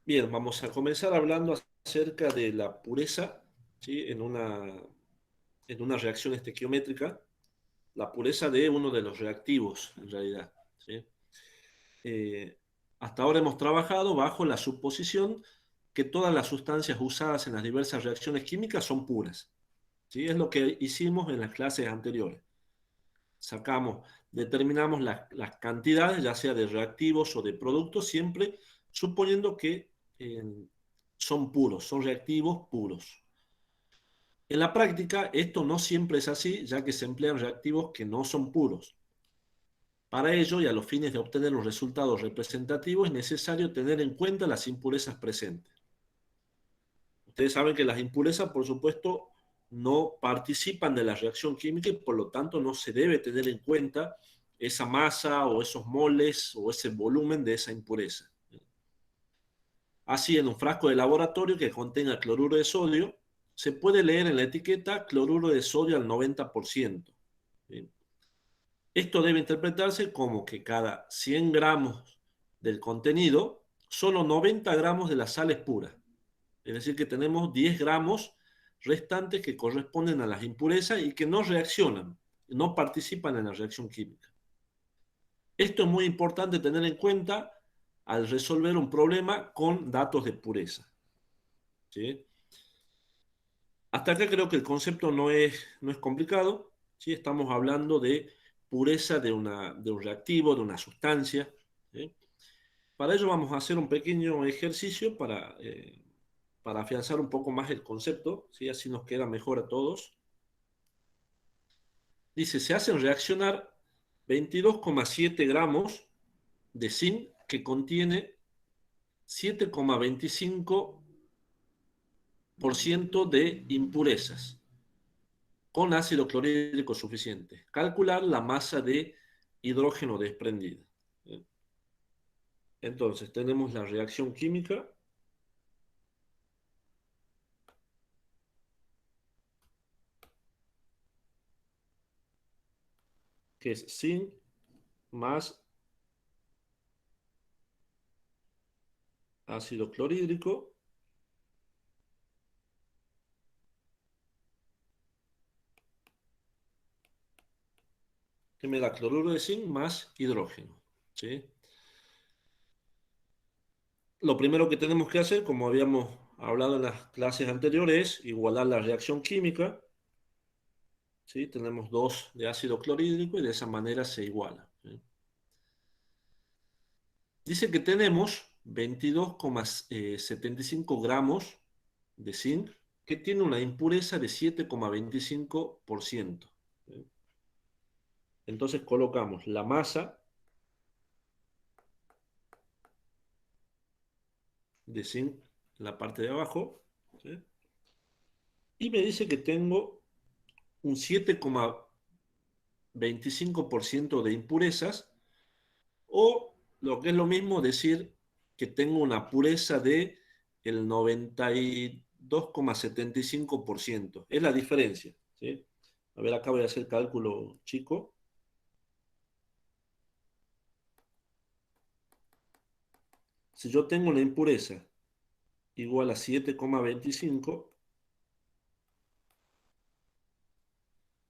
Bien, vamos a comenzar hablando acerca de la pureza, ¿sí? En una reacción estequiométrica, la pureza de uno de los reactivos, en realidad, ¿sí? Eh, Hasta ahora hemos trabajado bajo la suposición que todas las sustancias usadas en las diversas reacciones químicas son puras, ¿sí? Es lo que hicimos en las clases anteriores. Determinamos las cantidades, ya sea de reactivos o de productos, siempre suponiendo que eh, son puros, son reactivos puros. En la práctica, esto no siempre es así, ya que se emplean reactivos que no son puros. Para ello, y a los fines de obtener los resultados representativos, es necesario tener en cuenta las impurezas presentes. Ustedes saben que las impurezas, por supuesto, no participan de la reacción química y por lo tanto no se debe tener en cuenta esa masa o esos moles o ese volumen de esa impureza. Así, en un frasco de laboratorio que contenga cloruro de sodio, se puede leer en la etiqueta cloruro de sodio al 90%. ¿Sí? Esto debe interpretarse como que cada 100 gramos del contenido, solo 90 gramos de la sal es pura. Es decir, que tenemos 10 gramos restantes que corresponden a las impurezas y que no reaccionan, no participan en la reacción química. Esto es muy importante tener en cuenta al resolver un problema con datos de pureza. ¿Sí? Hasta acá creo que el concepto no es complicado. ¿Sí? Estamos hablando de pureza de un reactivo, de una sustancia. ¿Sí? Para ello vamos a hacer un pequeño ejercicio para afianzar un poco más el concepto, ¿sí? Así nos queda mejor a todos. Dice, se hacen reaccionar 22,7 gramos de zinc que contiene 7,25% de impurezas con ácido clorhídrico suficiente. Calcular la masa de hidrógeno desprendida. Entonces, tenemos la reacción química, que es zinc más ácido clorhídrico, que me da cloruro de zinc más hidrógeno. ¿Sí? Lo primero que tenemos que hacer, como habíamos hablado en las clases anteriores, es igualar la reacción química. ¿Sí? Tenemos 2 de ácido clorhídrico y de esa manera se iguala. ¿Sí? Dice que tenemos 22,75 gramos de zinc que tiene una impureza de 7,25%. ¿Sí? Entonces colocamos la masa de zinc en la parte de abajo. ¿Sí? Y me dice que tengo un 7,25% de impurezas, o lo que es lo mismo decir que tengo una pureza de el 92,75%. Es la diferencia. ¿Sí? A ver, acá voy a hacer cálculo chico. Si yo tengo una impureza igual a 7,25,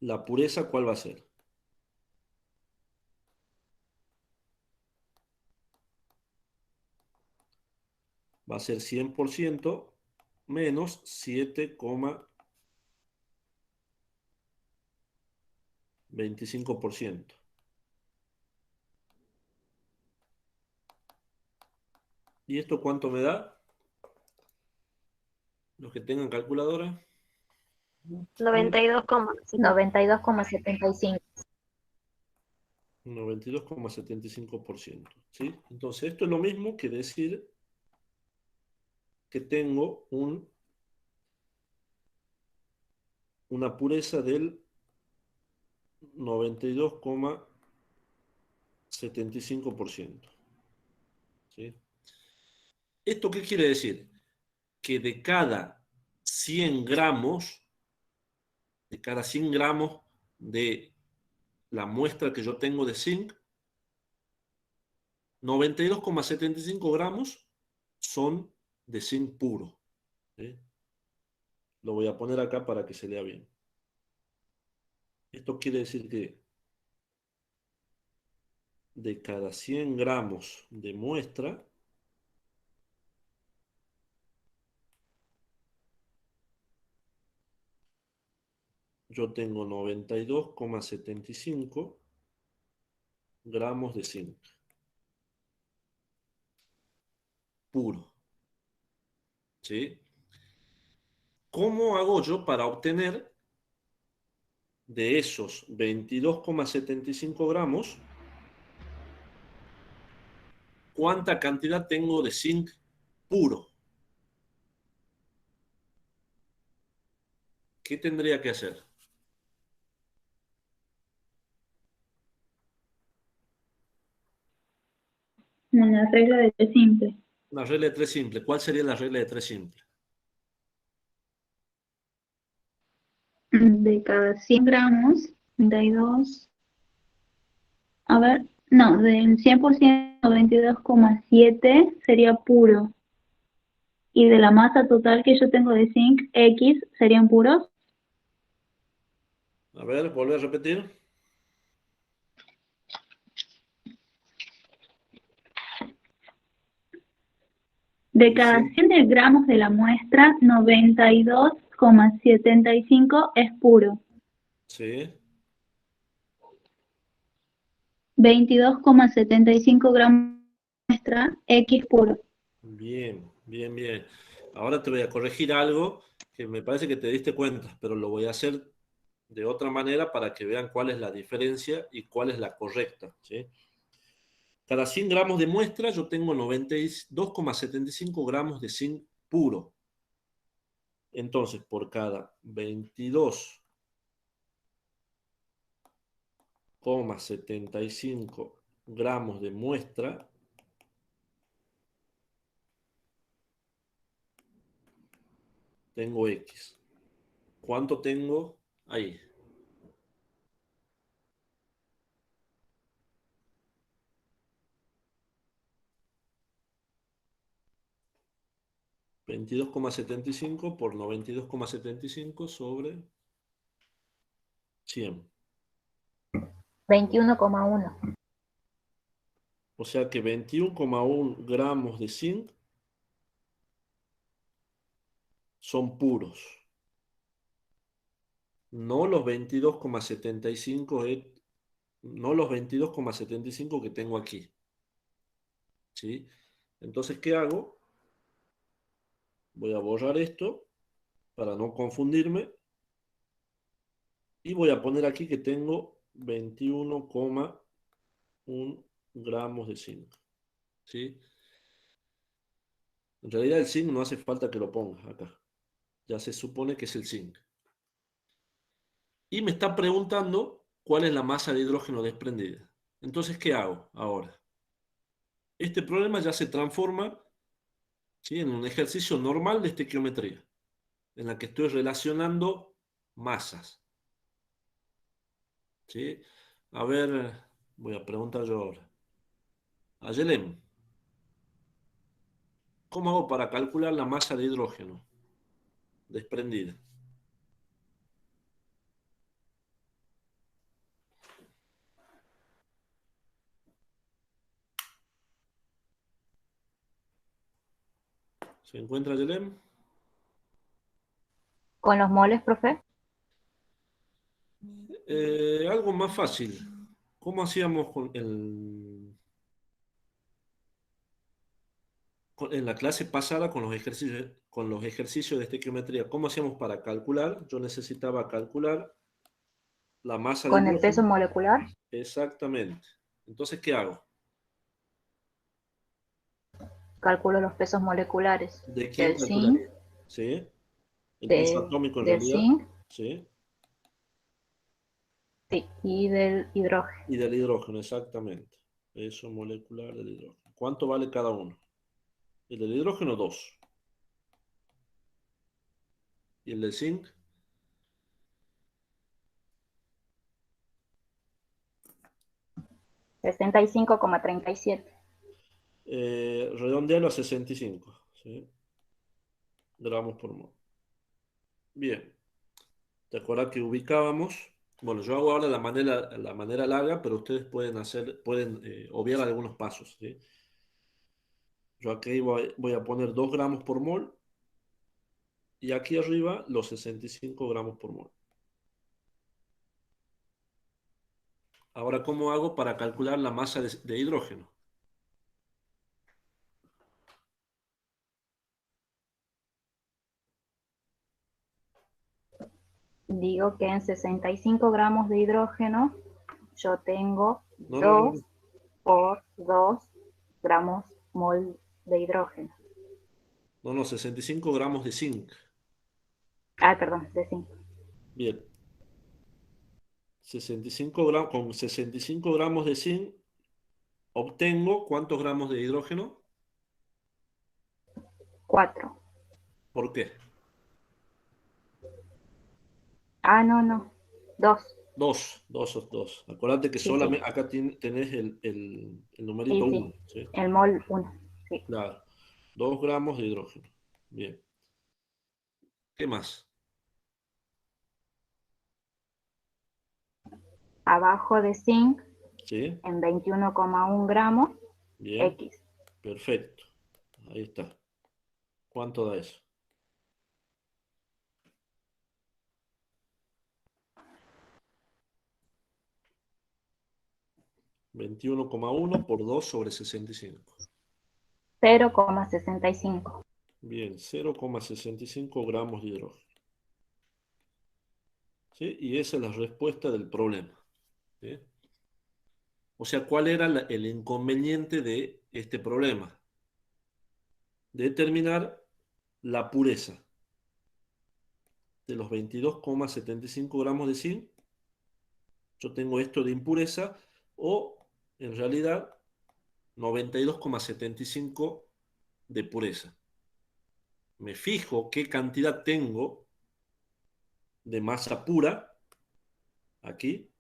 la pureza, ¿cuál va a ser? Va a ser 100% menos 7,25%. ¿Y esto cuánto me da? Los que tengan calculadora. 92,75. 92,75. 92,75%. ¿Sí? Entonces, esto es lo mismo que decir que tengo una pureza del 92,75%. ¿Sí? ¿Esto qué quiere decir? Que de cada 100 gramos de la muestra que yo tengo de zinc, 92,75 gramos son de zinc puro. ¿Sí? Lo voy a poner acá para que se lea bien. Esto quiere decir que de cada 100 gramos de muestra, yo tengo 92,75 gramos de zinc puro. ¿Sí? ¿Cómo hago yo para obtener de esos 22,75 gramos cuánta cantidad tengo de zinc puro? ¿Qué tendría que hacer? Una regla de tres simple. Una regla de tres simple. ¿Cuál sería la regla de tres simple? De cada 100 gramos, 32. A ver, no, del 100%, 22,7 sería puro. Y de la masa total que yo tengo de zinc, X serían puros. A ver, vuelve a repetir. De El cada 100, 100 de gramos de la muestra, 92,75 es puro. sí. 22,75 gramos de muestra, X puro. Bien, bien, bien. Ahora te voy a corregir algo que me parece que te diste cuenta, pero lo voy a hacer de otra manera para que vean cuál es la diferencia y cuál es la correcta, ¿sí? Cada 100 gramos de muestra yo tengo 92,75 gramos de zinc puro. Entonces, por cada 22,75 gramos de muestra, tengo X. ¿Cuánto tengo ahí? 22,75 por 92,75 sobre 100. 21,1. O sea que 21,1 gramos de zinc son puros. No los 22,75 no los 22,75 que tengo aquí. ¿Sí? Entonces, ¿qué hago? Voy a borrar esto para no confundirme y voy a poner aquí que tengo 21,1 gramos de zinc. ¿Sí? En realidad el zinc no hace falta que lo ponga acá. Ya se supone que es el zinc. Y me está preguntando cuál es la masa de hidrógeno desprendida. Entonces, ¿qué hago ahora? Este problema ya se transforma, ¿sí?, en un ejercicio normal de estequiometría, en la que estoy relacionando masas. ¿Sí? A ver, voy a preguntar yo ahora. A Yelem, ¿cómo hago para calcular la masa de hidrógeno desprendida? ¿Se encuentra Yelem? ¿Con los moles, profe? Algo más fácil. ¿Cómo hacíamos en la clase pasada con los ejercicios de estequiometría? ¿Cómo hacíamos para calcular? Yo necesitaba calcular la masa de ¿Con el peso hidrógeno. molecular? Exactamente. Entonces, ¿qué hago? Calculo los pesos moleculares ¿De quién del zinc, calcularía? ¿Sí? El peso atómico en del realidad. zinc, ¿Sí? sí, y del hidrógeno. Y del hidrógeno, exactamente. Peso molecular del hidrógeno. ¿Cuánto vale cada uno? El del hidrógeno, 2. ¿Y el del zinc? 65,37. Redondealo a 65. ¿Sí? gramos por mol. Bien. ¿Te acuerdas que ubicábamos? Bueno, yo hago ahora la manera larga, pero ustedes pueden obviar algunos pasos, ¿sí? Yo aquí voy a poner 2 gramos por mol y aquí arriba los 65 gramos por mol. Ahora, ¿cómo hago para calcular la masa de hidrógeno? Digo que en 65 gramos de hidrógeno yo tengo No, no, no, 2 no, por 2 gramos mol de hidrógeno. no, no, 65 gramos de zinc. Ah, perdón, de 5. Bien, 65 gramos, con 65 gramos de zinc obtengo ¿cuántos gramos de hidrógeno? 4. ¿Por qué? Ah, no, no. 2. Dos. Acuérdate que Sí, sí. solamente acá tenés el numerito Sí, 1, sí. ¿sí? El mol 1. Sí. Claro. 2 gramos de hidrógeno. Bien. ¿Qué más? Abajo de zinc ¿Sí? en 21,1 gramos Bien. X. Perfecto. Ahí está. ¿Cuánto da eso? 21,1 por 2 sobre 65. 0,65. Bien, 0,65 gramos de hidrógeno. ¿Sí? Y esa es la respuesta del problema. ¿Sí? O sea, ¿cuál era el inconveniente de este problema? Determinar la pureza de los 22,75 gramos de zinc. Yo tengo esto de impureza o en realidad 92,75 de pureza. Me fijo qué cantidad tengo de masa pura aquí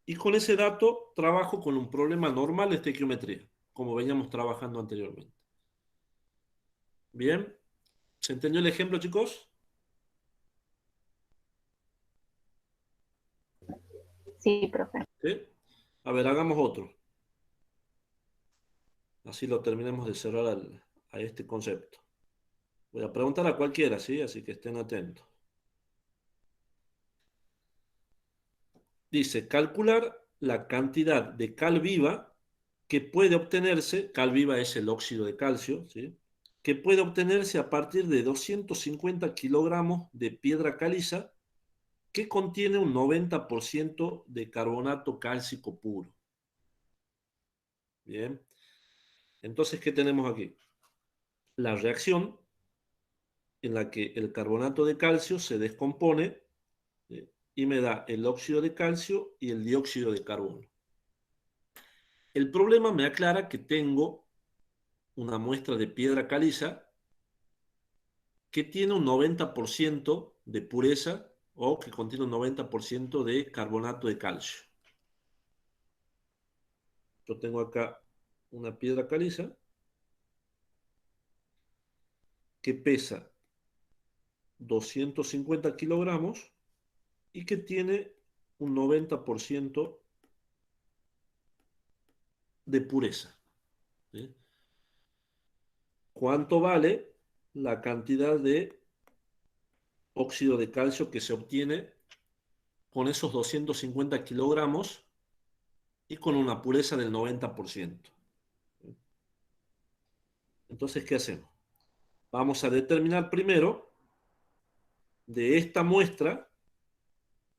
y con ese dato trabajo con un problema normal de estequiometría, como veníamos trabajando anteriormente. Bien, ¿se entendió el ejemplo, chicos? Sí, profe. ¿Sí? A ver, hagamos otro. Así lo terminemos de cerrar a este concepto. Voy a preguntar a cualquiera, ¿sí? Así que estén atentos. Dice, calcular la cantidad de cal viva que puede obtenerse, cal viva es el óxido de calcio, ¿sí? Que puede obtenerse a partir de 250 kilogramos de piedra caliza que contiene un 90% de carbonato cálcico puro. Bien, entonces, ¿qué tenemos aquí? La reacción en la que el carbonato de calcio se descompone, y me da el óxido de calcio y el dióxido de carbono. El problema me aclara que tengo una muestra de piedra caliza que tiene un 90% de pureza o que contiene un 90% de carbonato de calcio. Yo tengo acá una piedra caliza que pesa 250 kilogramos y que tiene un 90% de pureza. ¿Sí? ¿Cuánto vale la cantidad de óxido de calcio que se obtiene con esos 250 kilogramos y con una pureza del 90%? Entonces, ¿qué hacemos? Vamos a determinar primero de esta muestra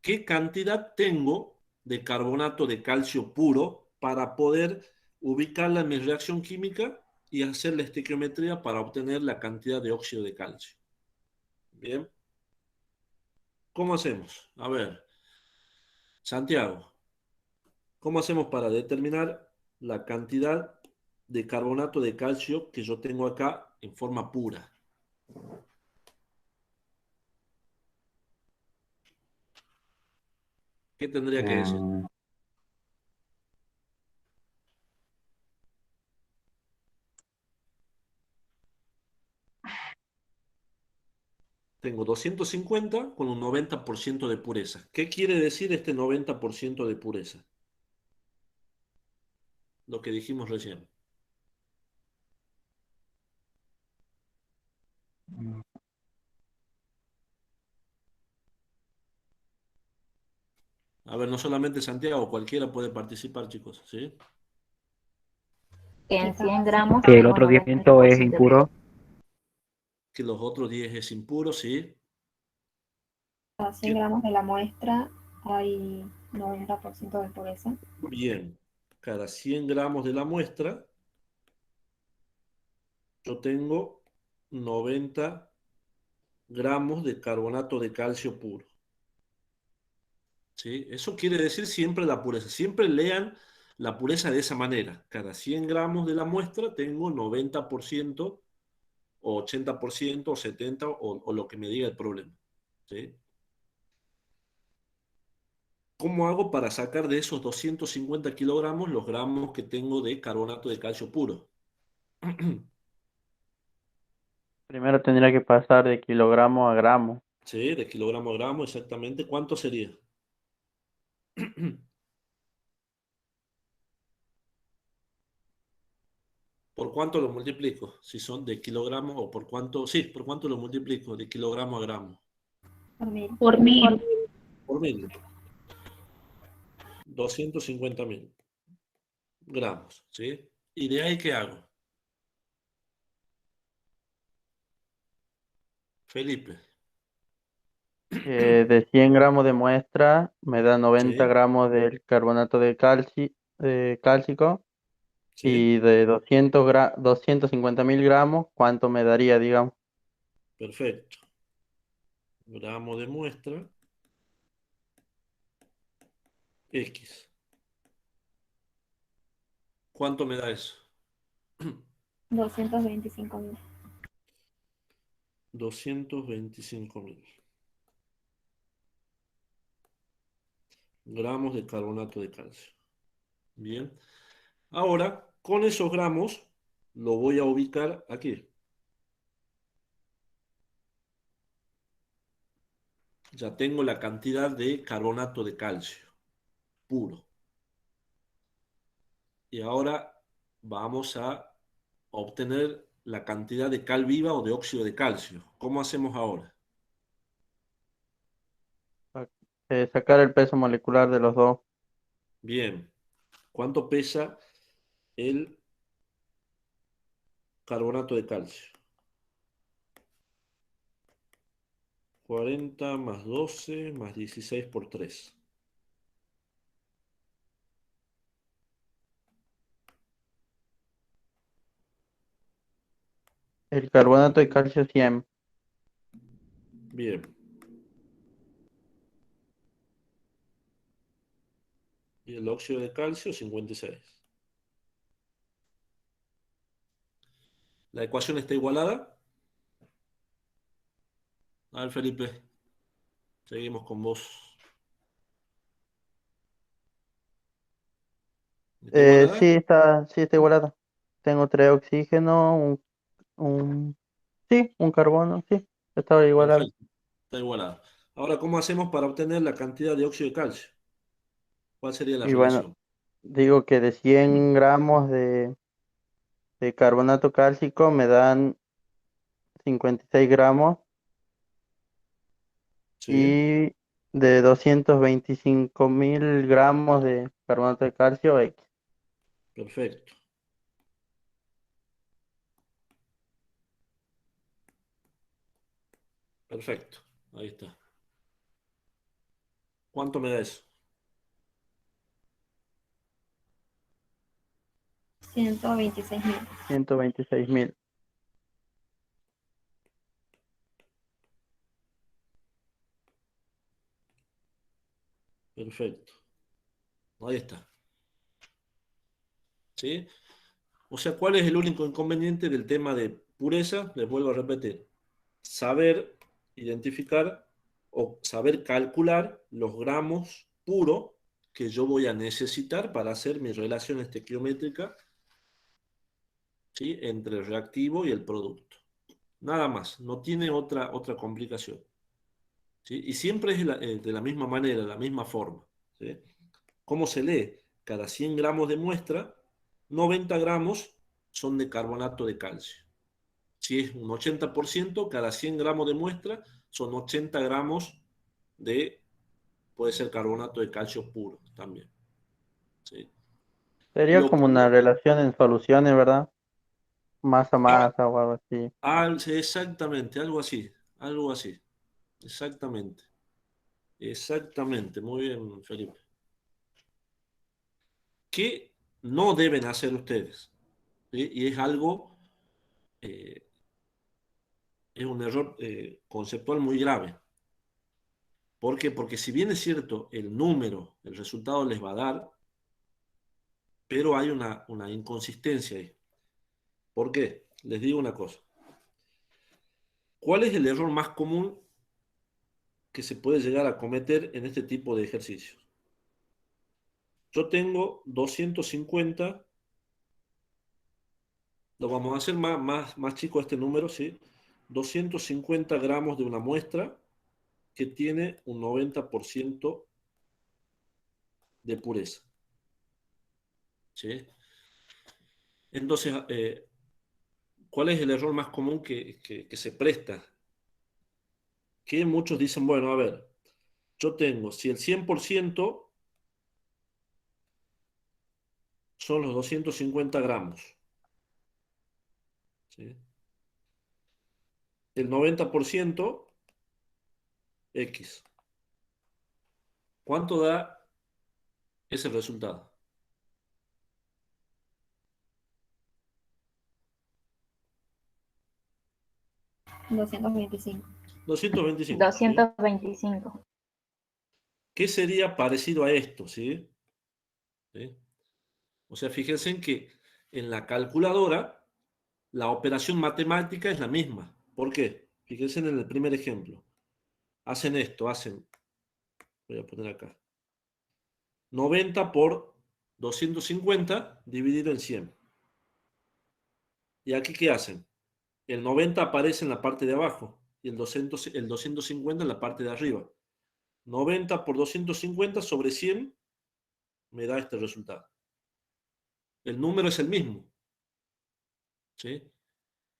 qué cantidad tengo de carbonato de calcio puro para poder ubicarla en mi reacción química y hacer la estequiometría para obtener la cantidad de óxido de calcio. Bien, ¿cómo hacemos? A ver, Santiago, ¿cómo hacemos para determinar la cantidad de carbonato de calcio que yo tengo acá en forma pura? ¿Qué tendría que decir? tengo 250 con un 90% de pureza. ¿Qué quiere decir este 90% de pureza? Lo que dijimos recién. A ver, no solamente Santiago, cualquiera puede participar, chicos, ¿sí? Que en 100 gramos Que el tengo otro 10% es 90% de pureza. impuro. Que los otros 10 es impuro, ¿sí? Cada 100 gramos de la muestra hay 90% de pureza. Bien. Cada 100 gramos de la muestra, yo tengo 90 gramos de carbonato de calcio puro. ¿Sí? Eso quiere decir siempre la pureza. Siempre lean la pureza de esa manera. Cada 100 gramos de la muestra tengo 90% o 80% o 70% o lo que me diga el problema. ¿Sí? ¿Cómo hago para sacar de esos 250 kilogramos los gramos que tengo de carbonato de calcio puro? Primero tendría que pasar de kilogramo a gramo. ¿Sí? De kilogramo a gramo, exactamente. ¿Cuánto sería? ¿Por cuánto lo multiplico? Si son de kilogramo o por cuánto. Sí, ¿por cuánto lo multiplico? De kilogramo a gramo. Por mil. Por 1000. Por mil. 250.000 gramos. ¿Sí? ¿Y de ahí qué hago? Felipe. De 100 gramos de muestra me da 90 ¿Sí? gramos del carbonato de cálcico. ¿Sí? Y de 250.000 gramos, ¿cuánto me daría, digamos? Perfecto. Gramo de muestra. X. ¿Cuánto me da eso? 225.000. 225.000 gramos de carbonato de calcio. Bien. Ahora, con esos gramos, lo voy a ubicar aquí. Ya tengo la cantidad de carbonato de calcio puro. Y ahora vamos a obtener la cantidad de cal viva o de óxido de calcio. ¿Cómo hacemos ahora? Sacar el peso molecular de los dos. Bien. ¿Cuánto pesa el carbonato de calcio? 40 más 12 más 16 por 3. El carbonato de calcio 100. Bien. Y el óxido de calcio 56. ¿La ecuación está igualada? A ver, Felipe, seguimos con vos. ¿Está igualada? Sí está igualada. Tengo 3 oxígenos, un carbono, sí, está igualada. Perfecto, está igualada. Ahora, ¿cómo hacemos para obtener la cantidad de óxido de calcio? ¿Cuál sería la Y bueno, relación? digo que de 100 gramos de carbonato cálcico me dan 56 gramos Sí, y de 225.000 gramos de carbonato de calcio X. perfecto, perfecto. Ahí está. ¿Cuánto me da eso? 126.000. 126.000. Perfecto. Ahí está. ¿Sí? O sea, ¿cuál es el único inconveniente del tema de pureza? Les vuelvo a repetir. Saber identificar o saber calcular los gramos puros que yo voy a necesitar para hacer mi relación estequiométrica, ¿sí? Entre el reactivo y el producto. Nada más, no tiene otra complicación. ¿Sí? Y siempre es de la misma manera, de la misma forma. ¿Sí? ¿Cómo se lee? Cada 100 gramos de muestra, 90 gramos son de carbonato de calcio. Si es un 80%, cada 100 gramos de muestra son 80 gramos de, puede ser carbonato de calcio puro también. ¿Sí? Sería Lo como que, una relación en soluciones, ¿verdad? Masa a ah, masa o algo así. sí, exactamente, algo así, exactamente, exactamente, muy bien, Felipe. ¿Qué no deben hacer ustedes? ¿Sí? Y es algo, eh, es un error conceptual muy grave. ¿Por qué? Porque si bien es cierto, el número, el resultado les va a dar, pero hay una inconsistencia ahí. ¿Por qué? Les digo una cosa. ¿Cuál es el error más común que se puede llegar a cometer en este tipo de ejercicios? Yo tengo 250, lo vamos a hacer más chico este número, ¿sí? 250 gramos de una muestra que tiene un 90% de pureza, ¿sí? Entonces, ¿cuál es el error más común que se presta? Que muchos dicen, bueno, a ver, yo tengo, si el 100% son los 250 gramos, ¿sí? El 90% X. ¿Cuánto da ese resultado? 225. 225, ¿sí? 225. ¿Qué sería parecido a esto, sí? ¿Sí? O sea, fíjense en que en la calculadora la operación matemática es la misma. ¿Por qué? Fíjense en el primer ejemplo. Hacen esto, voy a poner acá, 90 por 250 dividido en 100. ¿Y aquí qué hacen? El 90 aparece en la parte de abajo y el 250 en la parte de arriba. 90 por 250 sobre 100 me da este resultado. El número es el mismo, ¿sí?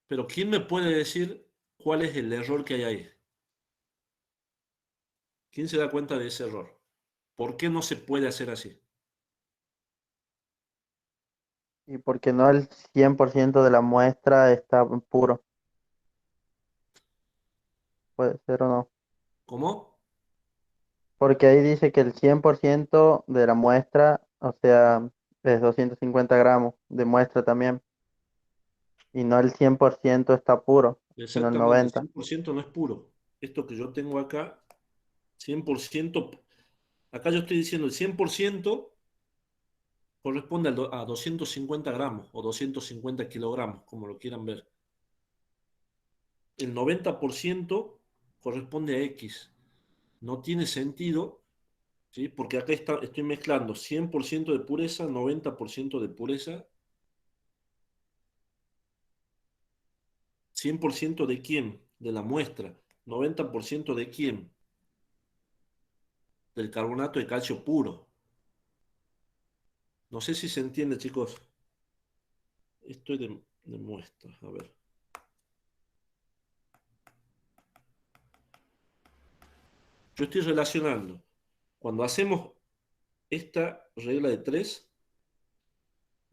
Pero ¿quién me puede decir cuál es el error que hay ahí? ¿Quién se da cuenta de ese error? ¿Por qué no se puede hacer así? Y porque no el 100% de la muestra está puro, puede ser o no. ¿Cómo? Porque ahí dice que el 100% de la muestra, o sea, es 250 gramos de muestra también. Y no el 100% está puro, sino el Exactamente, 90. 100% no es puro. Esto que yo tengo acá, 100%, acá yo estoy diciendo el 100% corresponde a 250 gramos o 250 kilogramos, como lo quieran ver. El 90% corresponde a X. No tiene sentido, ¿sí? Porque acá estoy mezclando 100% de pureza, 90% de pureza. ¿100% de quién? De la muestra. ¿90% de quién? Del carbonato de calcio puro. No sé si se entiende, chicos. Esto es de muestra. A ver. Yo estoy relacionando. Cuando hacemos esta regla de 3,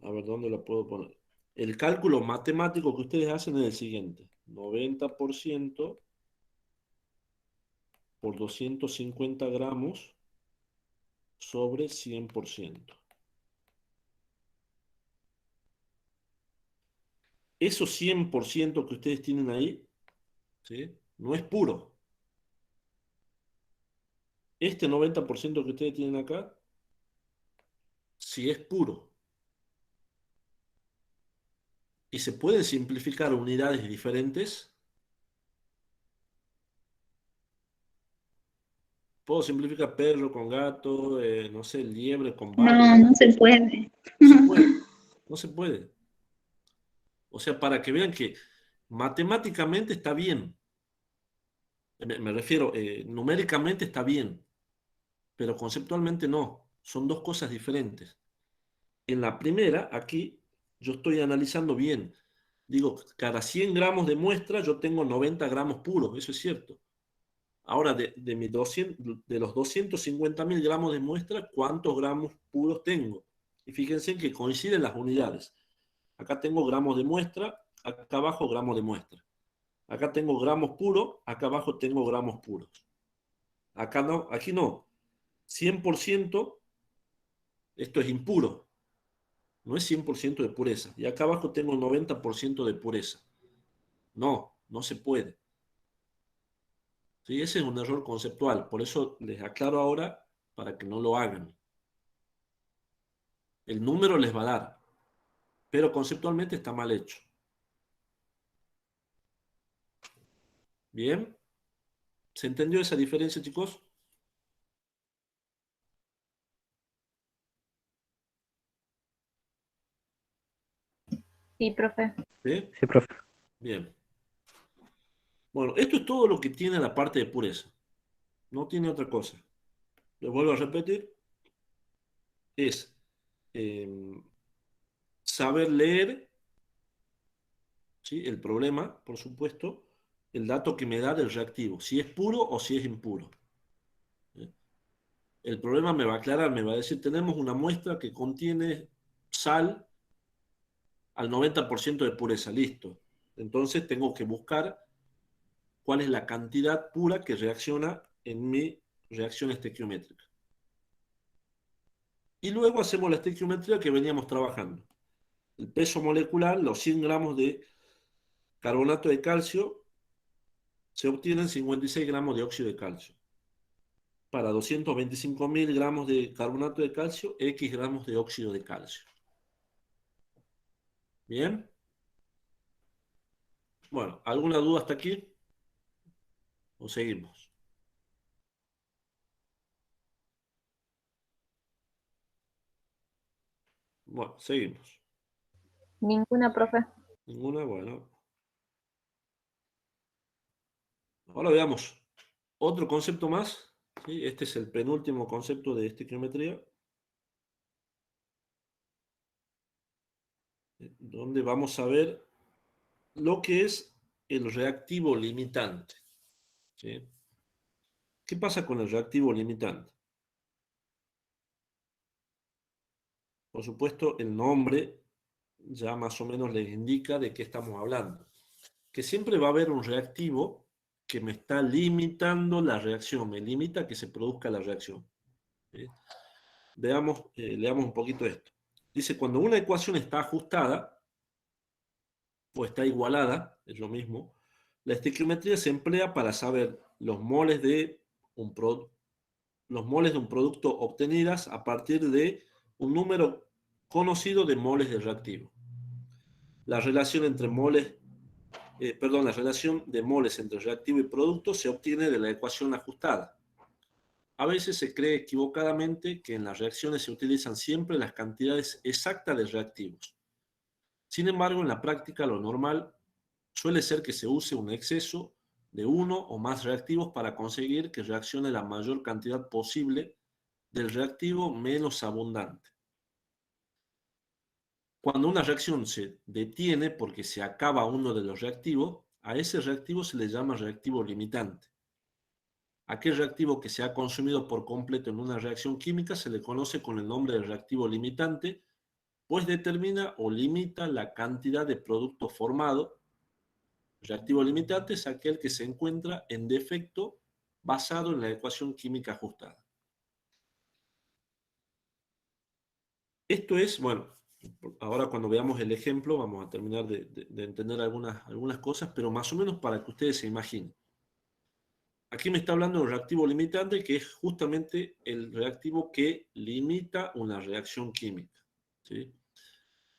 a ver dónde la puedo poner. El cálculo matemático que ustedes hacen es el siguiente. 90% por 250 gramos sobre 100%. Esos 100% que ustedes tienen ahí, ¿sí? No es puro. Este 90% que ustedes tienen acá, sí es puro. Y se pueden simplificar unidades diferentes. Puedo simplificar perro con gato, no sé, liebre con No, vaca. no se puede. No se puede, no se puede. O sea, para que vean que Matemáticamente está bien. Me refiero, numéricamente está bien, pero conceptualmente no. Son dos cosas diferentes. En la primera, aquí, yo estoy analizando bien. Digo, cada 100 gramos de muestra yo tengo 90 gramos puros, eso es cierto. Ahora, de los 250.000 gramos de muestra, ¿cuántos gramos puros tengo? Y fíjense que coinciden las unidades. Acá tengo gramos de muestra, acá abajo gramos de muestra. Acá tengo gramos puros, acá abajo tengo gramos puros. Acá no, aquí no. 100%, esto es impuro. No es 100% de pureza. Y acá abajo tengo 90% de pureza. No, no se puede. ¿Sí? Ese es un error conceptual. Por eso les aclaro ahora para que no lo hagan. El número les va a dar, pero conceptualmente está mal hecho. ¿Bien? ¿Se entendió esa diferencia, chicos? Sí, profe. ¿Sí? Sí, profe. Bien. Bueno, esto es todo lo que tiene la parte de pureza. No tiene otra cosa. Les vuelvo a repetir. Es eh, saber leer, ¿sí? El problema, por supuesto, el dato que me da del reactivo, si es puro o si es impuro. ¿Sí? El problema me va a aclarar, me va a decir, tenemos una muestra que contiene sal al 90% de pureza, listo. Entonces tengo que buscar cuál es la cantidad pura que reacciona en mi reacción estequiométrica. Y luego hacemos la estequiometría que veníamos trabajando. El peso molecular, los 100 gramos de carbonato de calcio, se obtienen 56 gramos de óxido de calcio. Para 225.000 gramos de carbonato de calcio, X gramos de óxido de calcio. ¿Bien? Bueno, ¿alguna duda hasta aquí? ¿O seguimos? Bueno, seguimos. Ninguna, profe. Ninguna, bueno. Ahora veamos otro concepto más. ¿Sí? Este es el penúltimo concepto de estequiometría, donde vamos a ver lo que es el reactivo limitante. ¿Sí? ¿Qué pasa con el reactivo limitante? Por supuesto, el nombre ya más o menos les indica de qué estamos hablando. Que siempre va a haber un reactivo que me está limitando la reacción, me limita a que se produzca la reacción. ¿Sí? Leamos un poquito esto. Dice, cuando una ecuación está ajustada o está igualada, es lo mismo, la estequiometría se emplea para saber los moles de un producto obtenidas a partir de un número conocido de moles de reactivo. La relación entre la relación de moles entre reactivo y producto se obtiene de la ecuación ajustada. A veces se cree equivocadamente que en las reacciones se utilizan siempre las cantidades exactas de reactivos. Sin embargo, en la práctica lo normal suele ser que se use un exceso de uno o más reactivos para conseguir que reaccione la mayor cantidad posible del reactivo menos abundante. Cuando una reacción se detiene porque se acaba uno de los reactivos, a ese reactivo se le llama reactivo limitante. Aquel reactivo que se ha consumido por completo en una reacción química se le conoce con el nombre de reactivo limitante, pues determina o limita la cantidad de producto formado. El reactivo limitante es aquel que se encuentra en defecto basado en la ecuación química ajustada. Esto es, bueno, ahora cuando veamos el ejemplo vamos a terminar de entender algunas cosas, pero más o menos para que ustedes se imaginen. Aquí me está hablando de un reactivo limitante, que es justamente el reactivo que limita una reacción química. ¿Sí?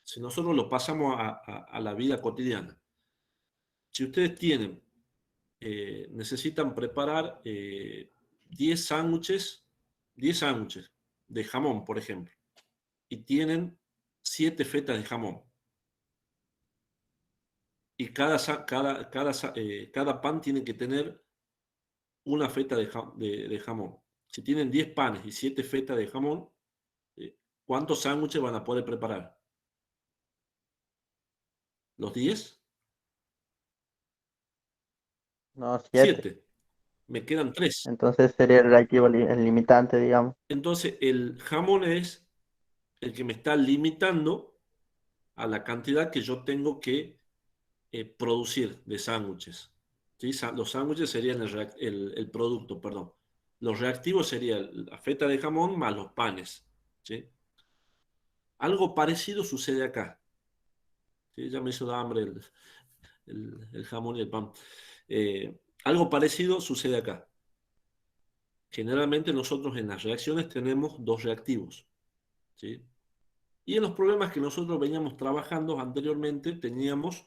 Si nosotros lo pasamos a la vida cotidiana, si ustedes necesitan preparar 10 sándwiches, 10 sándwiches de jamón, por ejemplo, y tienen 7 fetas de jamón. y cada pan tiene que tener una feta de jamón. Si tienen 10 panes y 7 fetas de jamón, ¿cuántos sándwiches van a poder preparar? ¿Los 10? No, 7. 7. Me quedan 3. Entonces sería el reactivo, el limitante, digamos. Entonces, el jamón es el que me está limitando a la cantidad que yo tengo que producir de sándwiches. ¿Sí? Los sándwiches serían el producto, perdón. Los reactivos serían la feta de jamón más los panes. ¿Sí? Algo parecido sucede acá. ¿Sí? Ya me hizo de hambre el jamón y el pan. Algo parecido sucede acá. Generalmente nosotros en las reacciones tenemos dos reactivos. ¿Sí? Y en los problemas que nosotros veníamos trabajando anteriormente teníamos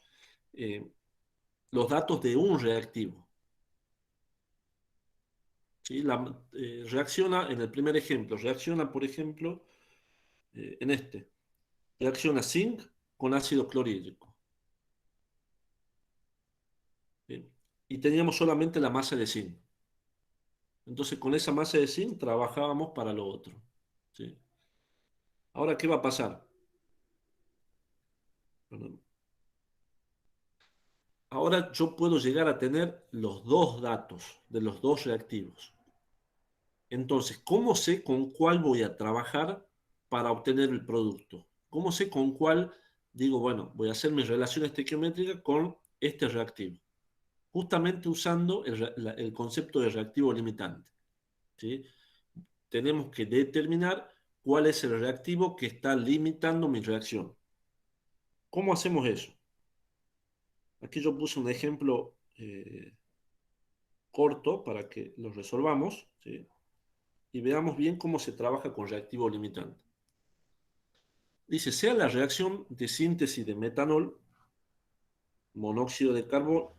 eh, los datos de un reactivo. ¿Sí? Reacciona, en el primer ejemplo, reacciona, por ejemplo, en este. Reacciona zinc con ácido clorhídrico. ¿Sí? Y teníamos solamente la masa de zinc. Entonces, con esa masa de zinc trabajábamos para lo otro. ¿Sí? Ahora, ¿qué va a pasar? Bueno, ahora yo puedo llegar a tener los dos datos de los dos reactivos. Entonces, ¿cómo sé con cuál voy a trabajar para obtener el producto? ¿Cómo sé con cuál digo, bueno, voy a hacer mi relación estequiométrica con este reactivo? Justamente usando el concepto de reactivo limitante. ¿Sí? Tenemos que determinar cuál es el reactivo que está limitando mi reacción. ¿Cómo hacemos eso? Aquí yo puse un ejemplo corto para que lo resolvamos, ¿sí? Y veamos bien cómo se trabaja con reactivo limitante. Dice, sea la reacción de síntesis de metanol, monóxido de carbono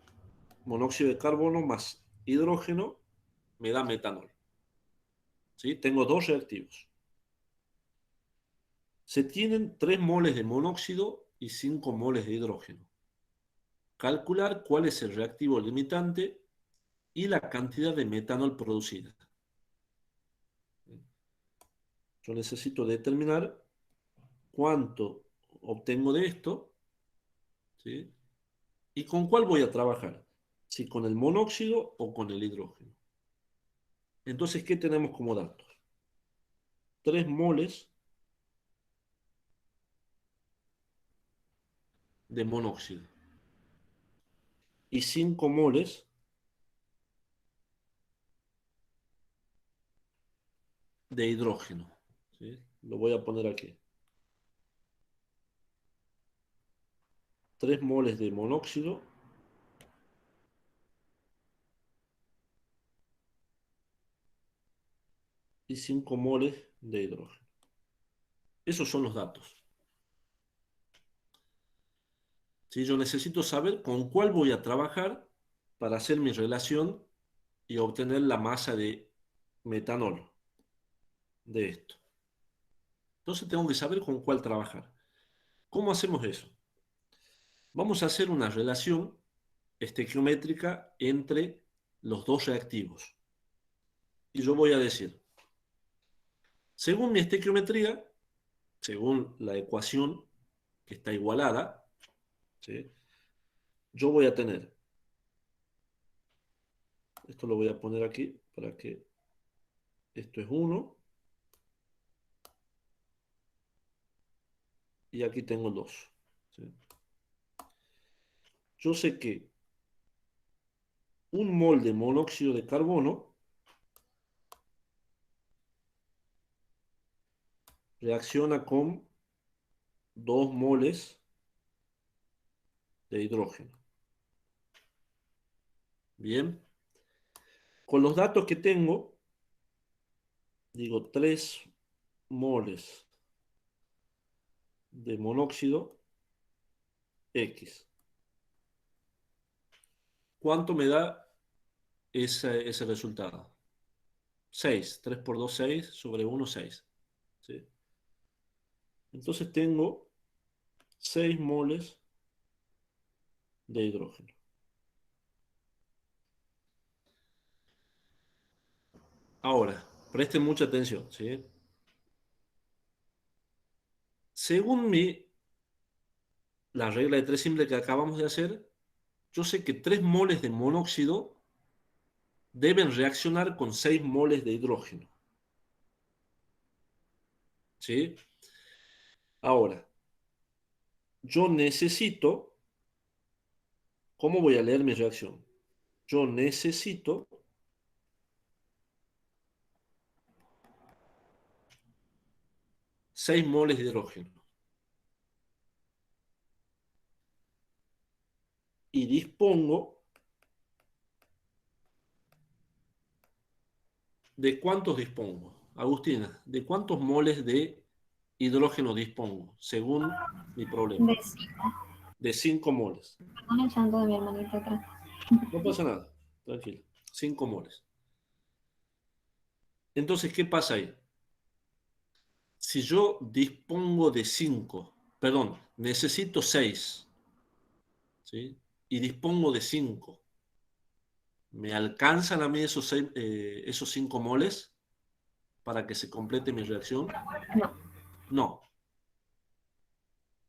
más hidrógeno, me da metanol. ¿Sí? Tengo dos reactivos. Se tienen 3 moles de monóxido y 5 moles de hidrógeno. Calcular cuál es el reactivo limitante y la cantidad de metanol producida. Yo necesito determinar cuánto obtengo de esto, ¿sí? Y con cuál voy a trabajar, si con el monóxido o con el hidrógeno. Entonces, ¿qué tenemos como datos? 3 moles de monóxido y 5 moles de hidrógeno. ¿Sí? Lo voy a poner aquí. 3 moles de monóxido y 5 moles de hidrógeno. Esos son los datos. ¿Sí? Yo necesito saber con cuál voy a trabajar para hacer mi relación y obtener la masa de metanol de esto. Entonces tengo que saber con cuál trabajar. ¿Cómo hacemos eso? Vamos a hacer una relación estequiométrica entre los dos reactivos. Y yo voy a decir, según mi estequiometría, según la ecuación que está igualada, ¿sí? Yo voy a tener, esto lo voy a poner aquí para que esto es 1 y aquí tengo 2. ¿Sí? Yo sé que un mol de monóxido de carbono reacciona con 2 moles de hidrógeno. Bien. Con los datos que tengo, digo 3 moles de monóxido X. ¿Cuánto me da ese resultado? 6. 3 por 2, 6. Sobre 1, 6. ¿Sí? Entonces tengo 6 moles de hidrógeno. Ahora, presten mucha atención, ¿sí? Según la regla de 3 simple que acabamos de hacer, yo sé que 3 moles de monóxido deben reaccionar con 6 moles de hidrógeno. ¿Sí? Ahora, yo necesito, ¿cómo voy a leer mi reacción? Yo necesito 6 moles de hidrógeno. Y dispongo ¿de cuántos dispongo? Agustina, ¿de cuántos moles de hidrógeno dispongo, según mi problema? De 5. De 5 moles. Perdón el llanto de mi hermanito atrás. No pasa nada, tranquilo. 5 moles. Entonces, ¿qué pasa ahí? Si yo dispongo de 5, perdón, necesito 6, ¿sí? Y dispongo de 5, ¿me alcanzan a mí esos 5 moles para que se complete mi reacción? No. No,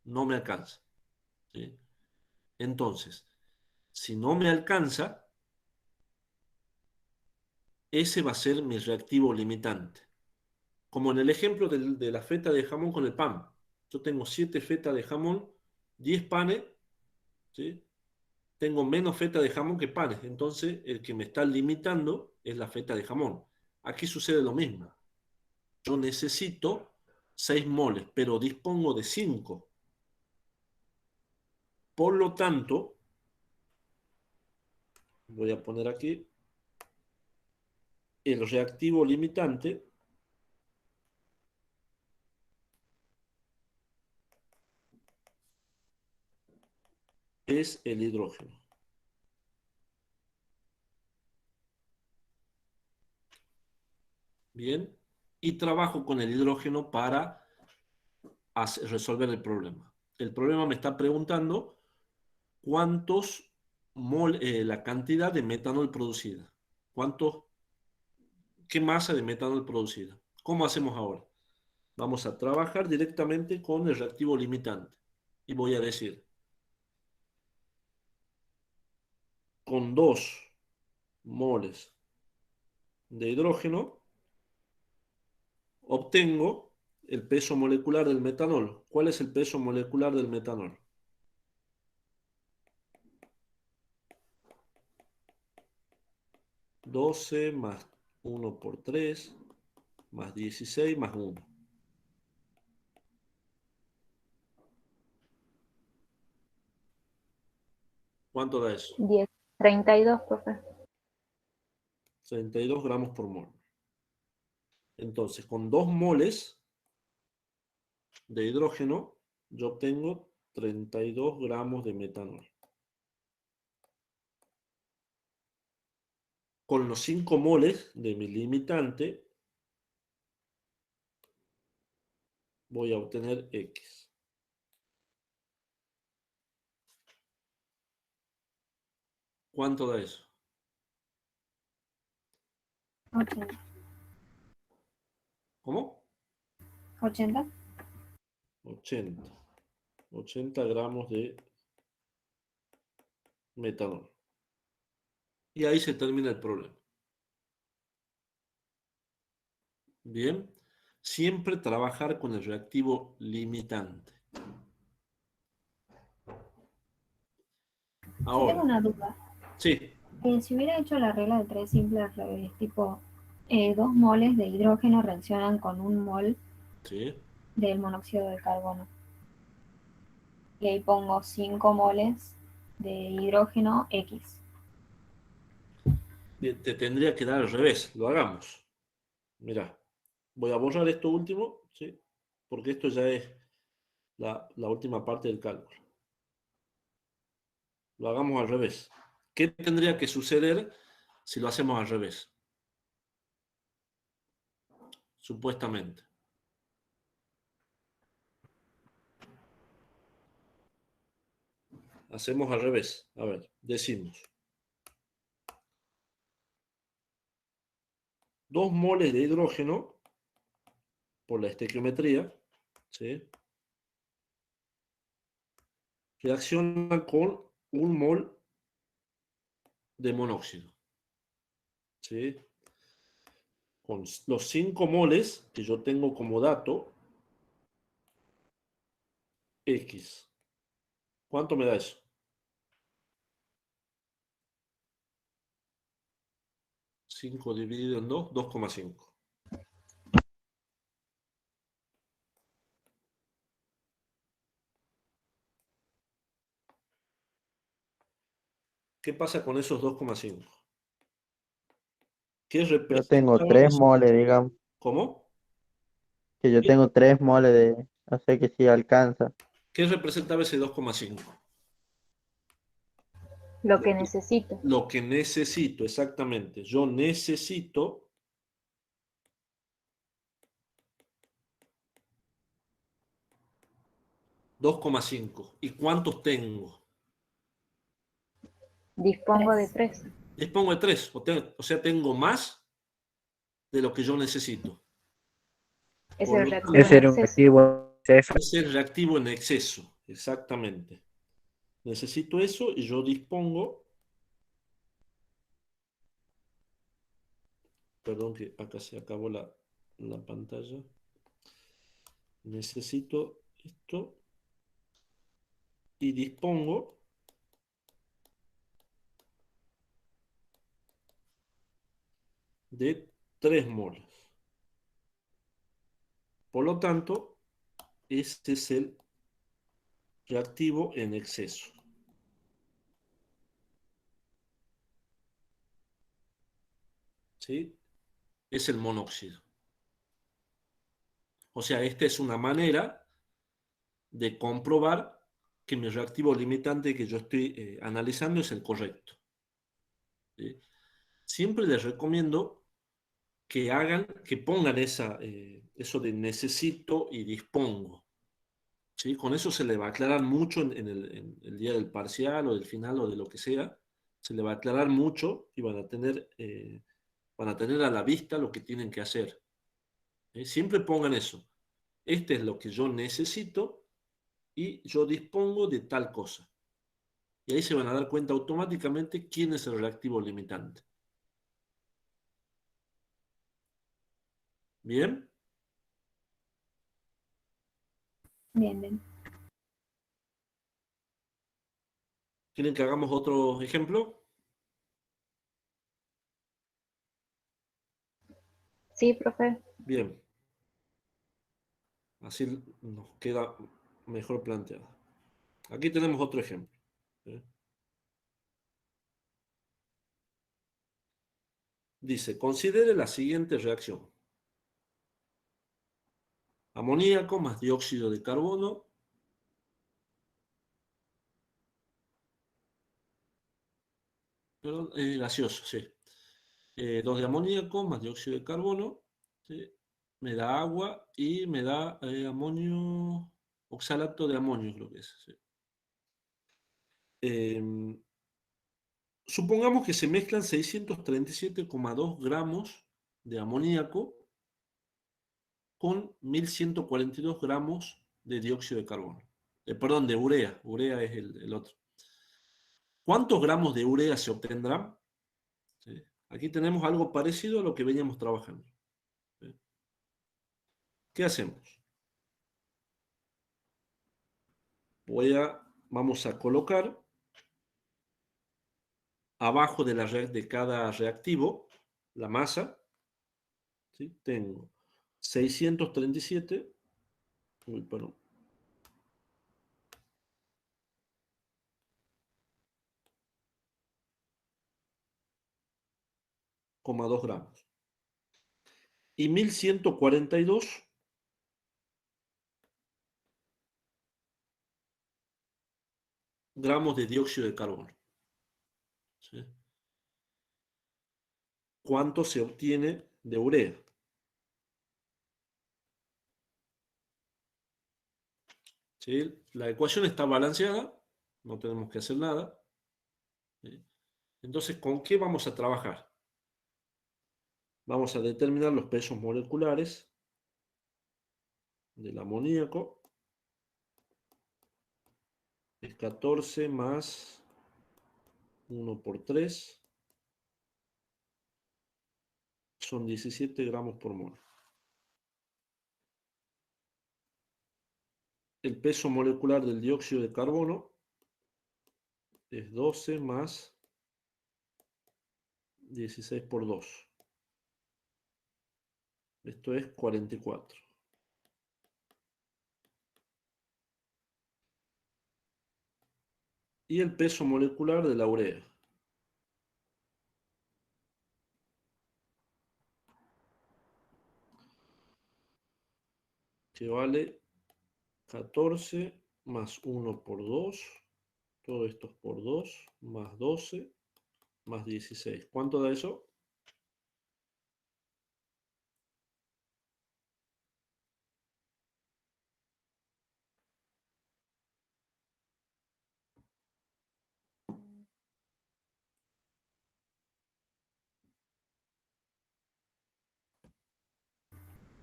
no me alcanza, ¿sí? Entonces, si no me alcanza, ese va a ser mi reactivo limitante. Como en el ejemplo de la feta de jamón con el pan. Yo tengo 7 fetas de jamón, 10 panes, ¿sí? Tengo menos feta de jamón que panes. Entonces, el que me está limitando es la feta de jamón. Aquí sucede lo mismo. Yo necesito 6 moles, pero dispongo de 5. Por lo tanto, voy a poner aquí el reactivo limitante es el hidrógeno. Bien, y trabajo con el hidrógeno para resolver el problema. El problema me está preguntando la cantidad de metanol producida. ¿Qué masa de metanol producida? ¿Cómo hacemos ahora? Vamos a trabajar directamente con el reactivo limitante. Y voy a decir, con 2 moles de hidrógeno, obtengo el peso molecular del metanol. ¿Cuál es el peso molecular del metanol? 12 más 1 por 3 más 16 más 1. ¿Cuánto da eso? 10, 32, profe. 32 gramos por mol. Entonces, con 2 moles de hidrógeno, yo obtengo 32 gramos de metanol. Con los 5 moles de mi limitante, voy a obtener X. ¿Cuánto da eso? 80. ¿Cómo? 80. 80. 80 gramos de metanol. Y ahí se termina el problema. Bien. Siempre trabajar con el reactivo limitante. Yo tengo Ahora, una duda. sí, Si hubiera hecho la regla de 3 simple al revés, tipo 2 moles de hidrógeno reaccionan con 1 mol sí. del monóxido de carbono. Y ahí pongo 5 moles de hidrógeno X. Te tendría que dar al revés. Lo hagamos. Mirá, voy a borrar esto último, ¿sí? Porque esto ya es la última parte del cálculo. Lo hagamos al revés. ¿Qué tendría que suceder si lo hacemos al revés? Supuestamente. hacemos al revés. A ver, decimos 2 moles de hidrógeno por la estequiometría, ¿sí? Reaccionan con 1 mol de monóxido, ¿sí? Con los 5 moles que yo tengo como dato, X. ¿Cuánto me da eso? 5 dividido en 2, 2,5. ¿Qué pasa con esos 2,5? ¿Qué Yo tengo representaba 3 ese? moles, digamos, ¿Cómo? que yo tengo 3 moles de, o sea que sí alcanza. ¿Qué representaba ese 2,5? Lo que necesito. Lo que necesito, exactamente. Yo necesito 2,5. ¿Y cuántos tengo? Dispongo de 3. 3. Dispongo de 3. O sea, tengo más de lo que yo necesito. Es Por el lo reactivo tanto, en Ese era un exceso. activo exceso. es el reactivo en exceso. Exactamente. Necesito eso y yo dispongo. Perdón que acá se acabó la pantalla. Necesito esto y dispongo de 3 moles. Por lo tanto, este es el reactivo en exceso. ¿Sí? Es el monóxido. O sea, esta es una manera de comprobar que mi reactivo limitante que yo estoy analizando es el correcto. ¿Sí? Siempre les recomiendo que que pongan eso de necesito y dispongo. ¿Sí? Con eso se le va a aclarar mucho en el día del parcial o del final o de lo que sea. Se le va a aclarar mucho y van a tener a la vista lo que tienen que hacer. Siempre pongan eso. Este es lo que yo necesito y yo dispongo de tal cosa. Y ahí se van a dar cuenta automáticamente quién es el reactivo limitante. ¿Bien? Bien, bien. ¿Quieren que hagamos otro ejemplo? Sí, profe. Bien. Así nos queda mejor planteado. Aquí tenemos otro ejemplo. ¿Eh? Dice, considere la siguiente reacción. Amoníaco más dióxido de carbono. Perdón, gaseoso, sí. 2 de amoníaco más dióxido de carbono. ¿Sí? Me da agua y me da amonio, oxalato de amonio, creo que es. Sí. Supongamos que se mezclan 637,2 gramos de amoníaco con 1142 gramos de dióxido de carbono. Perdón, de urea. Urea es el otro. ¿Cuántos gramos de urea se obtendrán? ¿Sí? Aquí tenemos algo parecido a lo que veníamos trabajando. ¿Sí? ¿Qué hacemos? Vamos a colocar abajo de cada reactivo la masa. ¿Sí? Tengo 637, perdón, 2 gramos. Y 1142 gramos de dióxido de carbono. ¿Sí? ¿Cuánto se obtiene de urea? ¿Sí? La ecuación está balanceada, no tenemos que hacer nada. ¿Sí? Entonces, ¿con qué vamos a trabajar? Vamos a determinar los pesos moleculares del amoníaco. Es 14 más 1 por 3. Son 17 gramos por mol. El peso molecular del dióxido de carbono es 12 más 16 por 2. Esto es 44. Y el peso molecular de la urea. Que vale 14 más 1 por 2. Todo esto es por 2, más 12, más 16. ¿Cuánto da eso?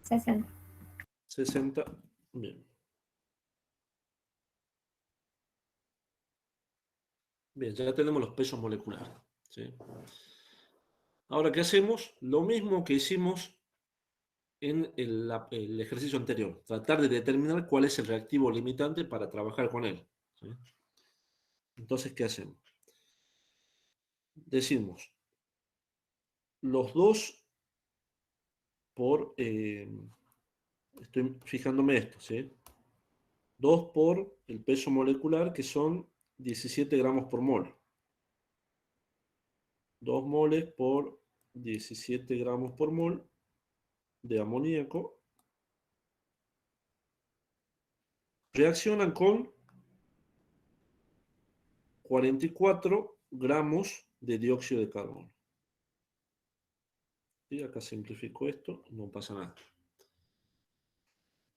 $60. 60. Bien. Bien, ya tenemos los pesos moleculares. ¿Sí? Ahora, ¿qué hacemos? Lo mismo que hicimos en el ejercicio anterior. Tratar de determinar cuál es el reactivo limitante para trabajar con él. ¿Sí? Entonces, ¿qué hacemos? Decimos, los dos por... estoy fijándome esto, ¿sí? 2 por el peso molecular, que son 17 gramos por mol. 2 moles por 17 gramos por mol de amoníaco. Reaccionan con 44 gramos de dióxido de carbono. Y acá simplifico esto, no pasa nada.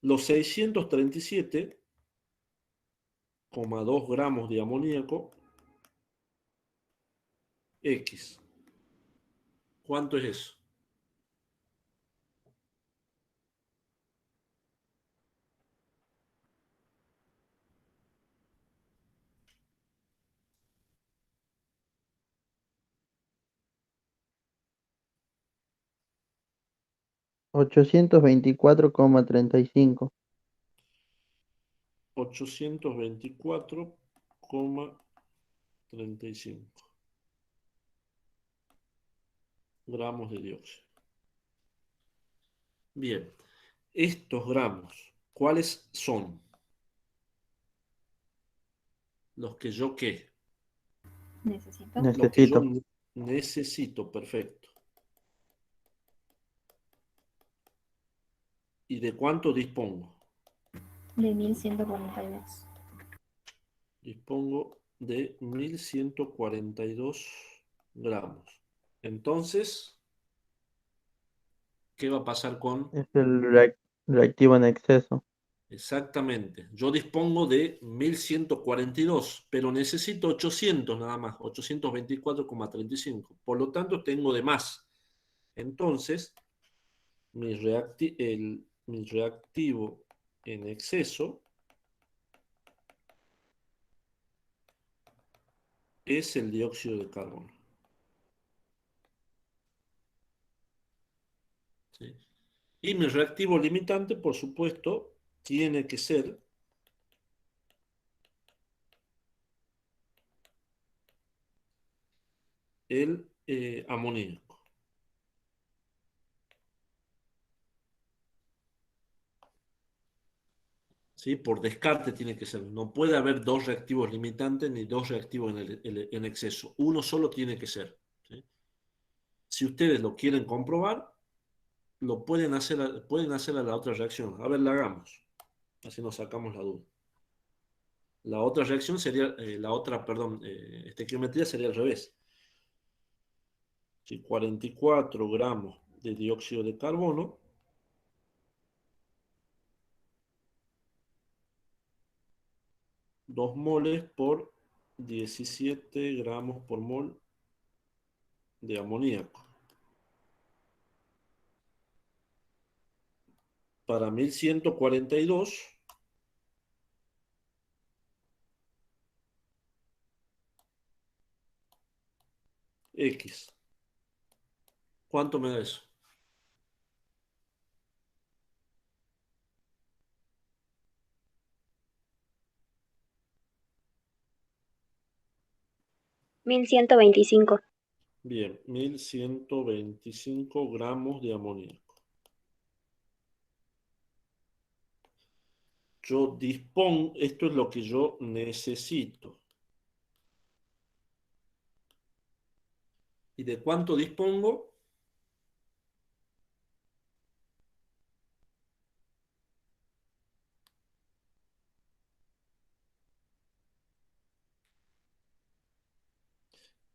Los 637,2 gramos de amoníaco X. ¿Cuánto es eso? 824,35. 824,35 gramos de dióxido. Bien, estos gramos, ¿cuáles son? Los que yo qué, Necesito lo que yo Necesito. necesito, perfecto. ¿Y de cuánto dispongo? de 1142. Dispongo de 1142 gramos. Entonces, ¿qué va a pasar con? Es el reactivo en exceso. Exactamente. Yo dispongo de 1142, pero necesito 800 nada más, 824,35. Por lo tanto, tengo de más. Entonces, mi reactivo en exceso es el dióxido de carbono. ¿Sí? Y mi reactivo limitante, por supuesto, tiene que ser el amoníaco. ¿Sí? Por descarte tiene que ser. No puede haber dos reactivos limitantes ni dos reactivos en exceso. Uno solo tiene que ser. ¿Sí? Si ustedes lo quieren comprobar, lo pueden hacer a la otra reacción. A ver, la hagamos. Así nos sacamos la duda. La otra reacción sería, estequiometría sería al revés. Si 44 gramos de dióxido de carbono 2 moles por 17 gramos por mol de amoníaco. Para 1142, X. ¿Cuánto me da eso? $1125. Bien, 1125 gramos de amoníaco. Yo dispongo, esto es lo que yo necesito. ¿Y de cuánto dispongo?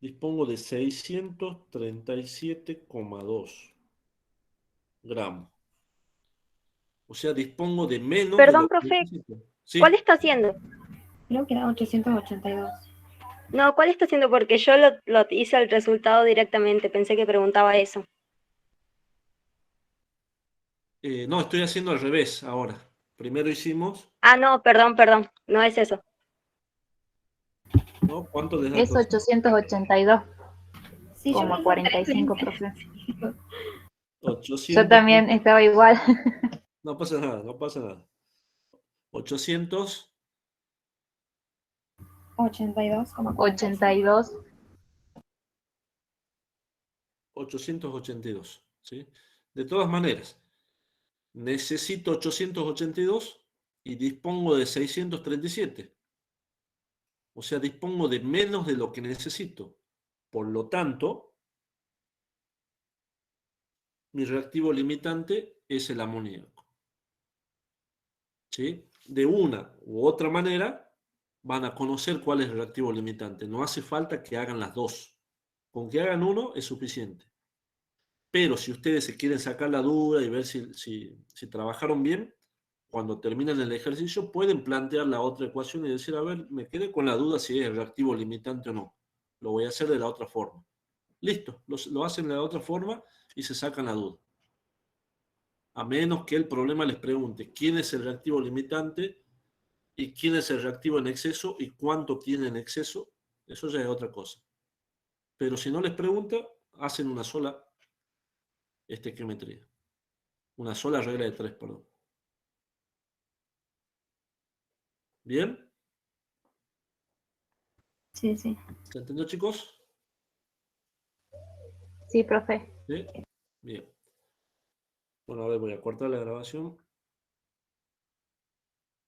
Dispongo de 637,2 gramos. O sea, dispongo de menos de Perdón, lo que profe, necesito. ¿cuál Sí, está haciendo? Creo que era 882. No, ¿cuál está haciendo? Porque yo lo hice el resultado directamente, pensé que preguntaba eso. no, estoy haciendo al revés ahora. Primero hicimos, Ah, no, perdón, no es eso. ¿no? ¿Cuánto les da Es entonces? Sí, yo tengo 882,45, profe. 800, Yo también estaba igual. no pasa nada, no pasa nada. 800, 82,45. 82. 882, ¿sí? De todas maneras, necesito 882 y dispongo de 637. O sea, dispongo de menos de lo que necesito. Por lo tanto, mi reactivo limitante es el amoníaco. ¿Sí? De una u otra manera, van a conocer cuál es el reactivo limitante. No hace falta que hagan las dos. Con que hagan uno es suficiente. Pero si ustedes se quieren sacar la duda y ver si trabajaron bien, cuando terminen el ejercicio pueden plantear la otra ecuación y decir, a ver, me quedé con la duda si es el reactivo limitante o no. Lo voy a hacer de la otra forma. Listo, lo hacen de la otra forma y se sacan la duda. A menos que el problema les pregunte quién es el reactivo limitante y quién es el reactivo en exceso y cuánto tiene en exceso, eso ya es otra cosa. Pero si no les pregunta, hacen una sola estequiometría. Una sola regla de tres, perdón. ¿Bien? Sí, sí. ¿Se entendió, chicos? Sí, profe. ¿Sí? Bien. Bueno, a ver, voy a cortar la grabación.